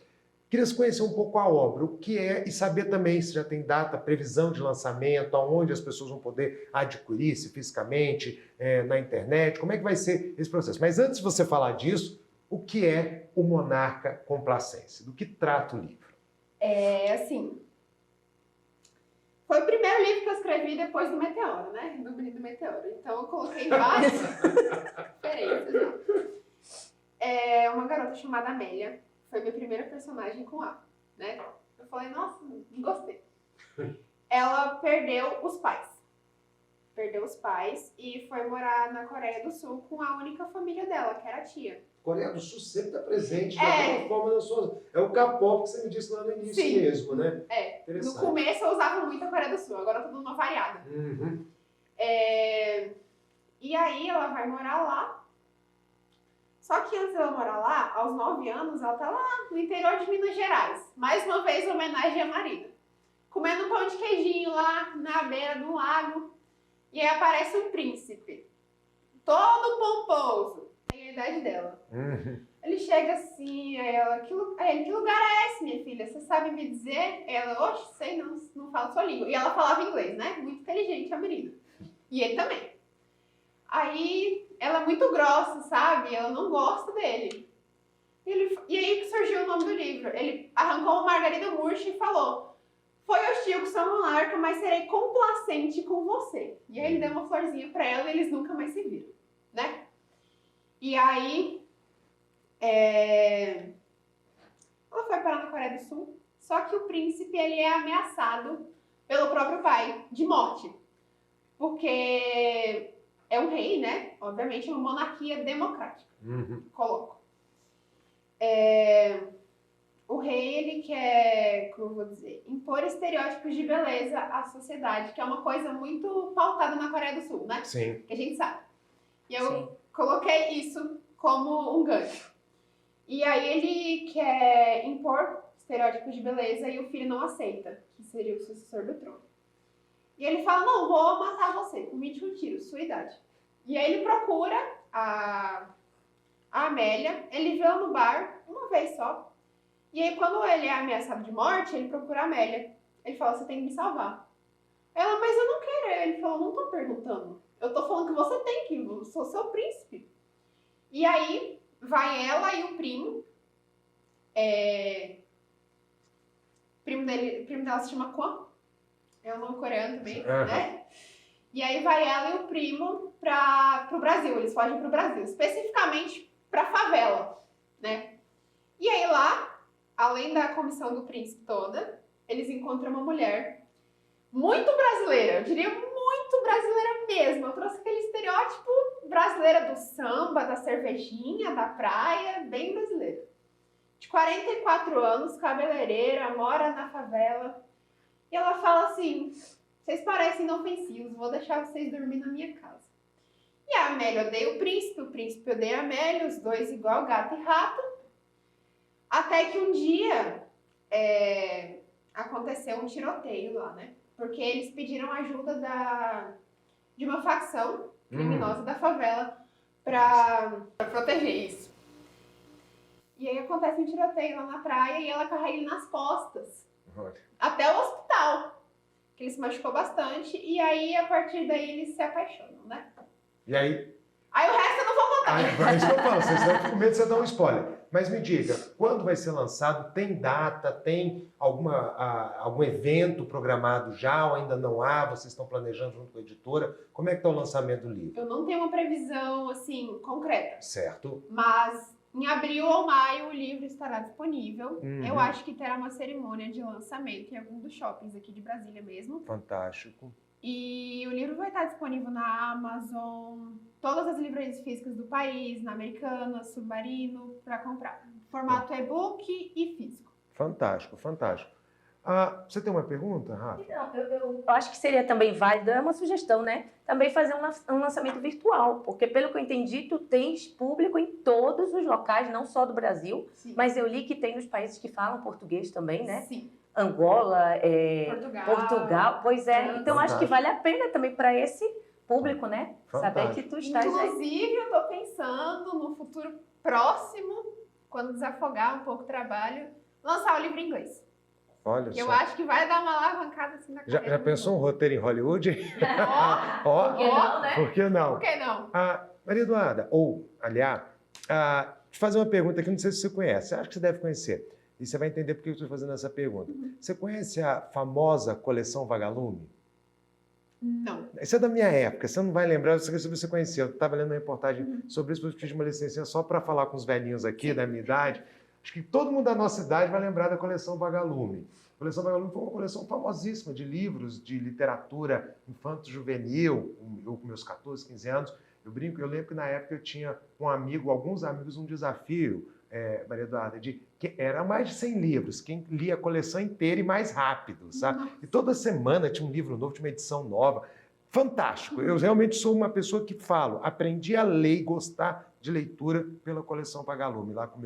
Queria conhecer um pouco a obra, o que é, e saber também se já tem data, previsão de lançamento, aonde as pessoas vão poder adquirir, se fisicamente, na internet, como é que vai ser esse processo. Mas antes de você falar disso, o que é o Monarca Complacense? Do que trata o livro? Assim... Foi o primeiro livro que eu escrevi depois do Meteoro, né? Do Menino do Meteoro. Então eu coloquei várias referências. Uma garota chamada Amélia. Foi minha primeira personagem com A, né? Eu falei, nossa, gostei. Ela perdeu os pais. Perdeu os pais e foi morar na Coreia do Sul com a única família dela, que era a tia. Coreia do Sul sempre está presente de alguma forma na sua... É o K-pop que você me disse lá no início. Sim. Mesmo, né? No começo eu usava muito a Coreia do Sul, agora eu tô dando uma variada. E aí ela vai morar lá. Só que antes dela morar lá, aos 9 anos, ela tá lá no interior de Minas Gerais. Mais uma vez, homenagem à Marina. Comendo um pão de queijinho lá na beira do lago. E aí aparece um príncipe. Todo pomposo. Tem a idade dela. Ele chega assim, aí ela, que lugar é esse, minha filha? Você sabe me dizer? Ela, oxe, sei, não falo sua língua. E ela falava inglês, né? Muito inteligente a menina. E ele também. Aí, ela é muito grossa, sabe? Ela não gosta dele. E aí que surgiu o nome do livro. Ele arrancou uma margarida murcha e falou, foi hostil com sua monarca, mas serei complacente com você. E aí ele deu uma florzinha pra ela e eles nunca mais se viram, né? E aí, ela foi parar na Coreia do Sul, só que o príncipe, ele é ameaçado pelo próprio pai de morte. Porque é um rei, né? Obviamente, é uma monarquia democrática. Coloco. O rei, ele quer, como eu vou dizer, impor estereótipos de beleza à sociedade, que é uma coisa muito pautada na Coreia do Sul, né? Sim. Que a gente sabe. E eu coloquei isso como um gancho. E aí ele quer impor estereótipos de beleza e o filho não aceita, que seria o sucessor do trono. E ele fala, não, vou matar você com 21 tiros, sua idade. E aí ele procura a Amélia, ele vê ela no bar uma vez só. E aí quando ele é ameaçado de morte, ele procura a Amélia. Ele fala, você tem que me salvar. Ela, mas eu não quero. Ele falou, não tô perguntando. Eu tô falando que você tem que, eu sou seu príncipe. E aí vai ela e o primo. O primo dela se chama Kwon. É um nome coreano também, né? E aí vai ela e o primo pro Brasil. Eles fogem pro Brasil, especificamente pra favela, né? E aí lá, além da comissão do príncipe toda, eles encontram uma mulher muito brasileira, eu diria muito brasileira mesmo. Eu trouxe aquele estereótipo brasileira do samba, da cervejinha, da praia, bem brasileira. de 44 anos, cabeleireira, mora na favela. E ela fala assim, vocês parecem inofensivos, vou deixar vocês dormir na minha casa. E a Amélia odeia o príncipe odeia a Amélia, os dois igual gato e rato. Até que um dia aconteceu um tiroteio lá, né? Porque eles pediram ajuda de uma facção criminosa da favela para proteger isso. E aí acontece um tiroteio lá na praia e ela carrega ele nas costas. Até o hospital. Que ele se machucou bastante. E aí, a partir daí, eles se apaixonam, né? E aí? Aí o resto eu não vou contar. É isso que eu falo, vocês estão com medo de você dar um spoiler. Mas me diga, quando vai ser lançado? Tem data? Tem algum evento programado já ou ainda não há? Vocês estão planejando junto com a editora? Como é que está o lançamento do livro? Eu não tenho uma previsão, assim, concreta. Certo. Mas em abril ou maio o livro estará disponível. Eu acho que terá uma cerimônia de lançamento em algum dos shoppings aqui de Brasília mesmo. Fantástico. E o livro vai estar disponível na Amazon, todas as livrarias físicas do país, na Americana, Submarino, para comprar. Formato e-book e físico. Fantástico, fantástico. Você tem uma pergunta, Rafa? Eu acho que seria também válido, é uma sugestão, né? Também fazer um lançamento virtual, porque pelo que eu entendi, tu tens público em todos os locais, não só do Brasil, Sim. mas eu li que tem nos países que falam português também, né? Sim. Angola, Portugal. Pois é. França. Então acho que vale a pena também para esse público, né? Fantástico. Saber que tu estás aí. Inclusive, eu estou pensando no futuro próximo, quando desafogar um pouco o trabalho, lançar o livro em inglês. Olha Que só. eu acho que vai dar uma alavancada assim na carreira. Já pensou um roteiro em Hollywood? Ó, Por que não, né? Por que não? por que não? Maria Eduarda, aliás, te fazer uma pergunta que não sei se você conhece. Acho que você deve conhecer. E você vai entender por que eu estou fazendo essa pergunta. Você conhece a famosa coleção Vagalume? Não. Isso é da minha época, você não vai lembrar, se você conheceu. Eu estava lendo uma reportagem sobre isso, mas eu fiz uma licença só para falar com os velhinhos aqui da minha idade. Acho que todo mundo da nossa idade vai lembrar da coleção Vagalume. A coleção Vagalume foi uma coleção famosíssima de livros de literatura infanto-juvenil. Eu com meus 14, 15 anos, eu lembro que na época eu tinha alguns amigos, um desafio, Maria Eduarda, que era mais de 100 livros, quem lia a coleção inteira e mais rápido, sabe? E toda semana tinha um livro novo, tinha uma edição nova. Fantástico! Eu realmente sou uma pessoa que aprendi a ler e gostar de leitura pela coleção Vagalume, lá com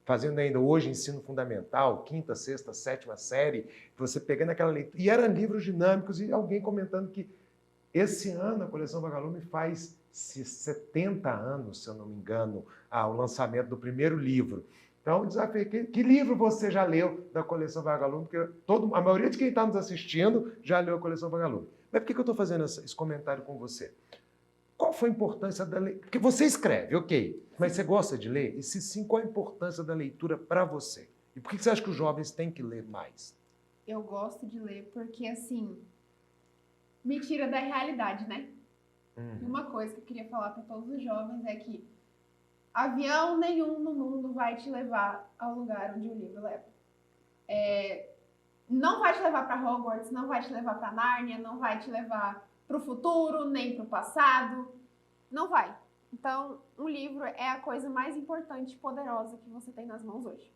fazendo ainda hoje ensino fundamental, 5ª, 6ª, 7ª série, você pegando aquela leitura. E eram livros dinâmicos, e alguém comentando que esse ano a coleção Vagalume faz 70 anos, se eu não me engano, o lançamento do primeiro livro. Então, o desafio é que livro você já leu da coleção Vagalume? Porque a maioria de quem está nos assistindo já leu a coleção Vagalume. Mas por que eu estou fazendo esse comentário com você? Qual foi a importância da leitura? Porque você escreve, ok, mas você gosta de ler? E se sim, qual a importância da leitura para você? E por que você acha que os jovens têm que ler mais? Eu gosto de ler porque, assim, me tira da realidade, né? E uma coisa que eu queria falar para todos os jovens é que avião nenhum no mundo vai te levar ao lugar onde o livro leva. Não vai te levar para Hogwarts, não vai te levar para Nárnia, não vai te levar para o futuro, nem para o passado. Não vai. Então, um livro é a coisa mais importante e poderosa que você tem nas mãos hoje.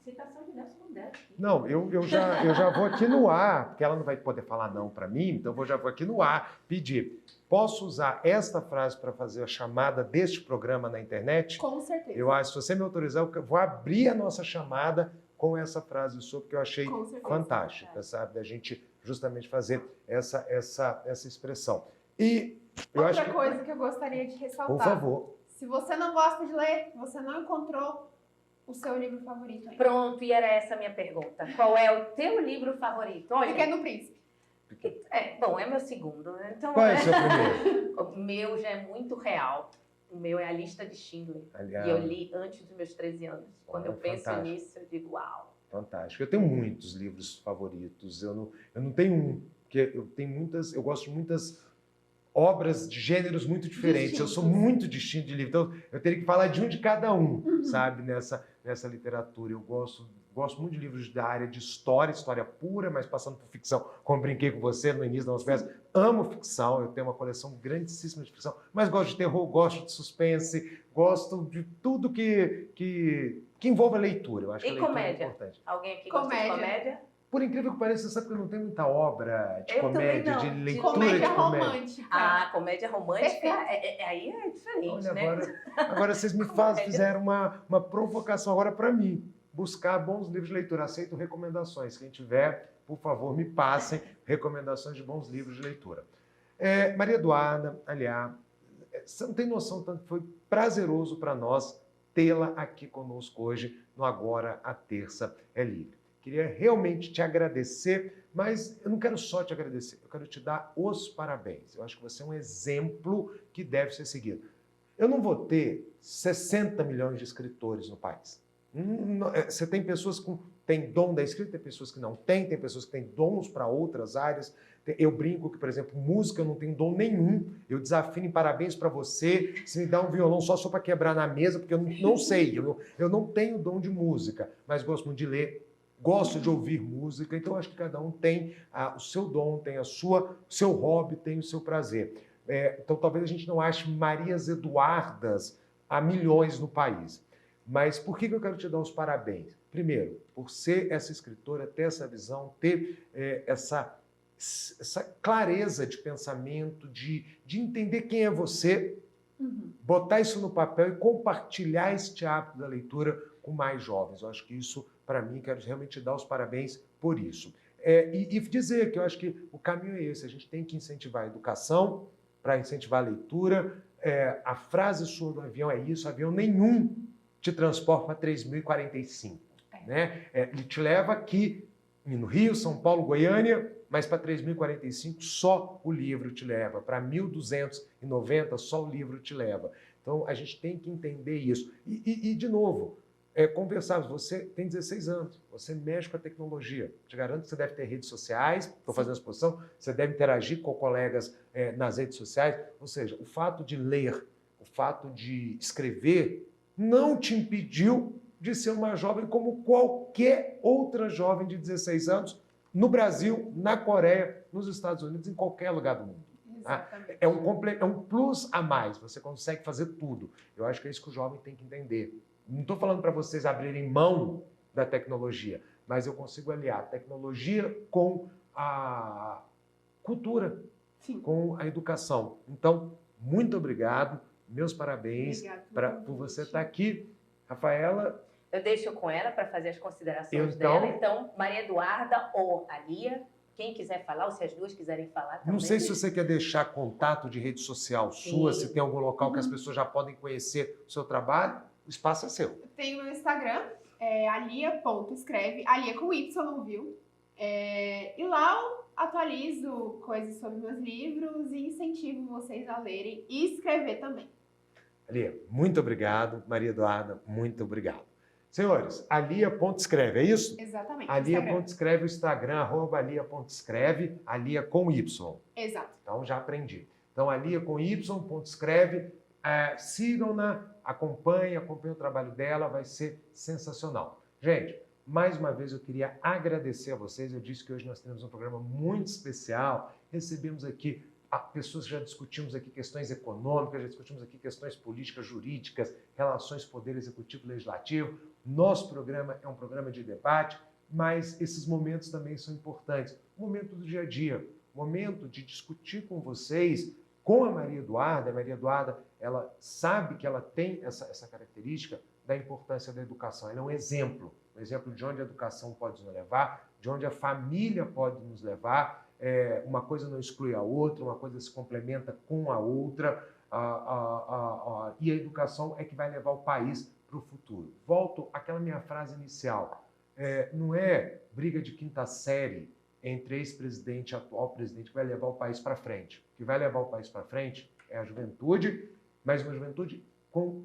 Citação de Nelson Mandela. Não, eu já vou aqui no ar, porque ela não vai poder falar não para mim, então já vou aqui no ar pedir. Posso usar esta frase para fazer a chamada deste programa na internet? Com certeza. Eu acho, se você me autorizar, eu vou abrir a nossa chamada com essa frase sua, porque eu achei fantástica, sabe? Da gente justamente fazer essa expressão. E eu Outra acho coisa que eu gostaria de ressaltar. Por favor. Se você não gosta de ler, você não encontrou o seu livro favorito ainda. Pronto, e era essa a minha pergunta. Qual é o teu livro favorito? Olha, Pequeno Príncipe. Bom, é meu segundo, né? Então, Qual é o seu primeiro? O meu já é muito real. O meu é A Lista de Schindler. Aliás, E eu li antes dos meus 13 anos. Quando eu penso fantástico. nisso, eu digo, uau. Fantástico. Eu tenho muitos livros favoritos. Eu não tenho um, porque eu gosto de muitas obras de gêneros muito diferentes. Eu sou muito distinto de livro. Então, eu teria que falar de um de cada um, sabe, nessa literatura. Eu gosto muito de livros da área de história pura, mas passando por ficção. Como brinquei com você no início da nossa conversa, amo ficção, eu tenho uma coleção grandíssima de ficção, mas gosto de terror, gosto de suspense, gosto de tudo que envolva leitura. Eu acho que a leitura comédia? é importante. Alguém aqui gosta de comédia? Por incrível que pareça, você sabe que eu não tenho muita obra de Eu comédia, também não. de leitura Comédia de comédia. romântica. Ah, comédia romântica, Perfeito. aí é diferente, Olha, né? agora vocês me fizeram uma provocação agora para mim. Buscar bons livros de leitura. Aceito recomendações. Quem tiver, por favor, me passem recomendações de bons livros de leitura. Maria Eduarda, aliás, você não tem noção tanto que foi prazeroso para nós tê-la aqui conosco hoje no Agora a Terça é Livre. Queria realmente te agradecer, mas eu não quero só te agradecer, eu quero te dar os parabéns. Eu acho que você é um exemplo que deve ser seguido. Eu não vou ter 60 milhões de escritores no país. Você tem pessoas que têm dom da escrita, tem pessoas que não têm, tem pessoas que têm dons para outras áreas. Eu brinco que, por exemplo, música eu não tenho dom nenhum. Eu desafio em parabéns para você. Se me dá um violão só para quebrar na mesa, porque eu não sei, eu não tenho dom de música, mas gosto muito de ler. Gosto de ouvir música, então acho que cada um tem o seu dom, tem o seu hobby, tem o seu prazer. Então talvez a gente não ache Marias Eduardas a milhões no país. Mas por que eu quero te dar os parabéns? Primeiro, por ser essa escritora, ter essa visão, ter essa clareza de pensamento, de entender quem é você, botar isso no papel e compartilhar este hábito da leitura com mais jovens. Eu acho que isso, para mim, quero realmente dar os parabéns por isso. E dizer que eu acho que o caminho é esse, a gente tem que incentivar a educação para incentivar a leitura. A frase sua do avião é isso, avião nenhum te transporta para 3.045. Né? Ele te leva aqui no Rio, São Paulo, Goiânia, mas para 3.045 só o livro te leva. Para 1.290 só o livro te leva. Então a gente tem que entender isso. E de novo, conversar, você tem 16 anos, você mexe com a tecnologia. Te garanto que você deve ter redes sociais, estou fazendo a exposição, você deve interagir com colegas nas redes sociais. Ou seja, o fato de ler, o fato de escrever, não te impediu de ser uma jovem como qualquer outra jovem de 16 anos no Brasil, na Coreia, nos Estados Unidos, em qualquer lugar do mundo. Exatamente. É um plus a mais, você consegue fazer tudo. Eu acho que é isso que o jovem tem que entender. Não estou falando para vocês abrirem mão da tecnologia, mas eu consigo aliar a tecnologia com a cultura, Sim. com a educação. Então, muito obrigado, meus parabéns por você estar aqui. Rafaela... Eu deixo com ela para fazer as considerações dela. Então, Maria Eduarda ou a Lia, quem quiser falar, ou se as duas quiserem falar também. Não sei se você quer deixar contato de rede social sua, se tem algum local que as pessoas já podem conhecer o seu trabalho, o espaço é seu. Eu tenho meu Instagram, alia.escreve, Alia com Y, viu? E lá eu atualizo coisas sobre meus livros e incentivo vocês a lerem e escrever também. Alia, muito obrigado. Maria Eduarda, muito obrigado. Senhores, alia.escreve, é isso? Exatamente. Alia.escreve, o Instagram, @alia.escreve, Alia com Y. Exato. Então, já aprendi. Então, Alia com Y.escreve, sigam-na, acompanhem o trabalho dela, vai ser sensacional. Gente, mais uma vez eu queria agradecer a vocês, eu disse que hoje nós temos um programa muito especial, recebemos aqui pessoas que já discutimos aqui questões econômicas, já discutimos aqui questões políticas, jurídicas, relações poder executivo e legislativo. Nosso programa é um programa de debate, mas esses momentos também são importantes. O momento do dia a dia, o momento de discutir com vocês, com a Maria Eduarda. A Maria Eduarda, ela sabe que ela tem essa característica da importância da educação. Ela é um exemplo de onde a educação pode nos levar, de onde a família pode nos levar. Uma coisa não exclui a outra, uma coisa se complementa com a outra, e a educação é que vai levar o país para o futuro. Volto àquela minha frase inicial, não é briga de quinta série entre ex-presidente e atual presidente que vai levar o país para frente. O que vai levar o país para frente é a juventude, mas uma juventude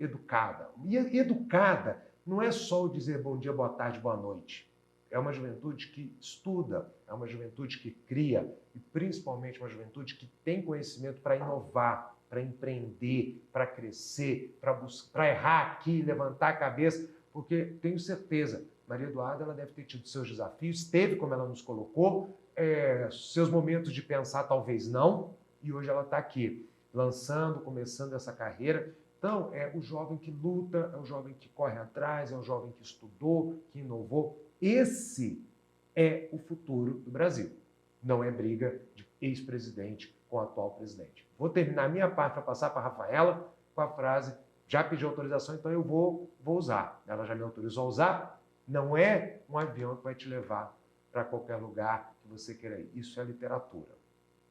educada. E educada não é só o dizer bom dia, boa tarde, boa noite. É uma juventude que estuda, é uma juventude que cria e principalmente uma juventude que tem conhecimento para inovar, para empreender, para crescer, para errar aqui, levantar a cabeça, porque tenho certeza, Maria Eduarda ela deve ter tido seus desafios, teve como ela nos colocou, seus momentos de pensar talvez não, e hoje ela está aqui, lançando, começando essa carreira. Então, é o jovem que luta, é o jovem que corre atrás, é o jovem que estudou, que inovou. Esse é o futuro do Brasil. Não é briga de ex-presidente com o atual presidente. Vou terminar a minha parte para passar para a Rafaela com a frase, já pedi autorização, então eu vou usar. Ela já me autorizou a usar. Não é um avião que vai te levar para qualquer lugar que você queira ir. Isso é literatura.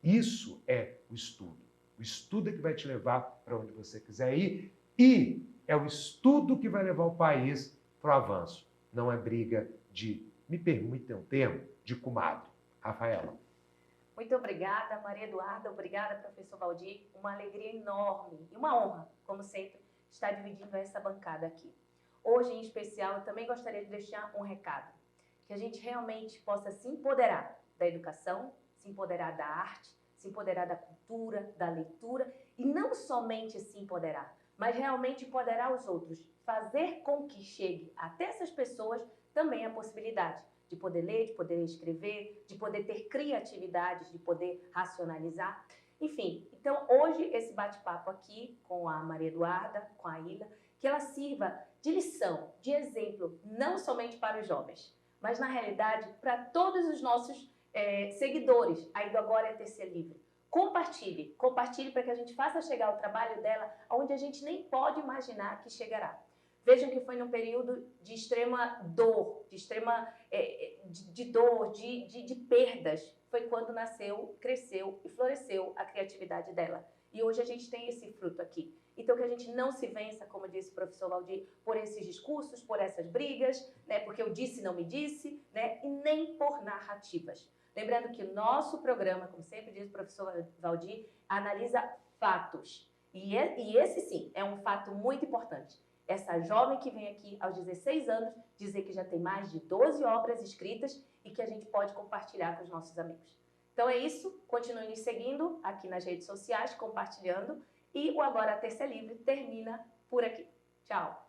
Isso é o estudo. O estudo é que vai te levar para onde você quiser ir e é o estudo que vai levar o país para o avanço. Não é briga de, me permitem um termo, de comadre. Rafaela. Muito obrigada, Maria Eduarda. Obrigada, professor Valdir. Uma alegria enorme e uma honra, como sempre, estar dividindo essa bancada aqui. Hoje, em especial, eu também gostaria de deixar um recado. Que a gente realmente possa se empoderar da educação, se empoderar da arte, se empoderar da cultura, da leitura, e não somente se empoderar, mas realmente empoderar os outros, fazer com que chegue até essas pessoas também a possibilidade de poder ler, de poder escrever, de poder ter criatividade, de poder racionalizar. Enfim, então hoje esse bate-papo aqui com a Maria Eduarda, com a Ilha, que ela sirva de lição, de exemplo, não somente para os jovens, mas na realidade para todos os nossos seguidores aí do Agora é TC Livre. Compartilhe para que a gente faça chegar o trabalho dela onde a gente nem pode imaginar que chegará. Vejam que foi num período de extrema dor, de extrema dor, de perdas. Foi quando nasceu, cresceu e floresceu a criatividade dela. E hoje a gente tem esse fruto aqui. Então que a gente não se vença, como disse o professor Valdir, por esses discursos, por essas brigas, né, porque eu disse não me disse, né, e nem por narrativas. Lembrando que o nosso programa, como sempre diz o professor Valdir, analisa fatos. E esse sim é um fato muito importante. Essa jovem que vem aqui aos 16 anos dizer que já tem mais de 12 obras escritas e que a gente pode compartilhar com os nossos amigos. Então é isso, continue nos seguindo aqui nas redes sociais, compartilhando, e o Agora TC Livre termina por aqui. Tchau!